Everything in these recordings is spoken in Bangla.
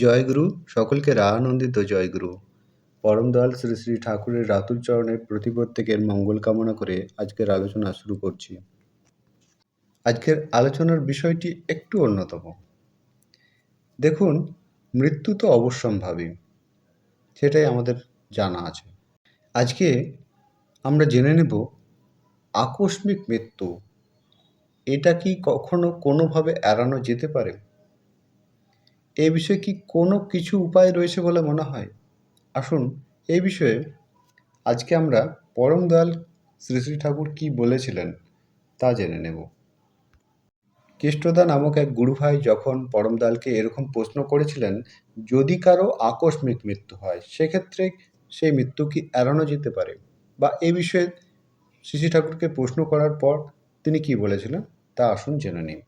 জয়গুরু, সকলকে রাহানন্দিত জয়গুরু। পরম দয়াল শ্রী শ্রী ঠাকুরের রাতুল চরণে প্রত্যেকের মঙ্গল কামনা করে আজকের আলোচনা শুরু করছি। আজকের আলোচনার বিষয়টি একটু অন্যতম। দেখুন, মৃত্যু তো অবশ্যম্ভাবী, সেটাই আমাদের জানা আছে। আজকে আমরা জেনে নেব আকস্মিক মৃত্যু, এটা কি কখনো কোনোভাবে এড়ানো যেতে পারে? এই বিষয়ে কি কোনো কিছু উপায় রয়েছে বলে মনে হয়? আসুন এই বিষয়ে আজকে আমরা পরম দয়াল শ্রী শ্রী ঠাকুর কী বলেছিলেন তা জেনে নেব। কেষ্টদা নামক এক গুরুভাই যখন পরম দয়ালকে এরকম প্রশ্ন করেছিলেন, যদি কারো আকস্মিক মৃত্যু হয় সেক্ষেত্রে সেই মৃত্যু কি এড়ানো যেতে পারে, বা এ বিষয়ে শ্রী শ্রী ঠাকুরকে প্রশ্ন করার পর তিনি কি বলেছিলেন তা আসুন জেনে নিন।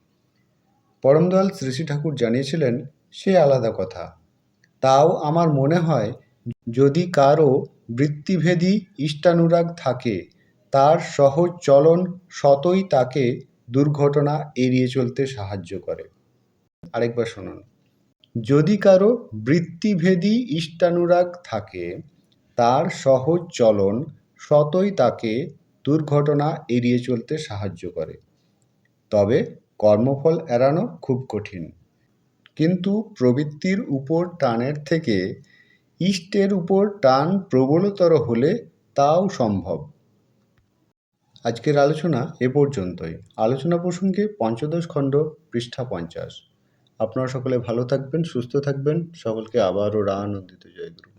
পরম দয়াল শ্রী শ্রী ঠাকুর জানিয়েছিলেন, সে আলাদা কথা, তাও আমার মনে হয় যদি কারো বৃত্তিভেদী ইষ্টানুরাগ থাকে, তার সহজ চলন সতই তাকে দুর্ঘটনা এড়িয়ে চলতে সাহায্য করে। আরেকবার শুনুন, যদি কারো বৃত্তিভেদী ইষ্টানুরাগ থাকে, তার সহজ চলন সতই তাকে দুর্ঘটনা এড়িয়ে চলতে সাহায্য করে। তবে কর্মফল এড়ানো খুব কঠিন, কিন্তু প্রবৃত্তির উপর টানের থেকে ইষ্টের উপর টান প্রবলতর হলে তাও সম্ভব। আজকের আলোচনা এ পর্যন্তই। আলোচনা প্রসঙ্গে পঞ্চদশ খণ্ড, পৃষ্ঠা 50। আপনারা সকলে ভালো থাকবেন, সুস্থ থাকবেন। সকলকে আবারও রাহানন্দিত জয়গুরু।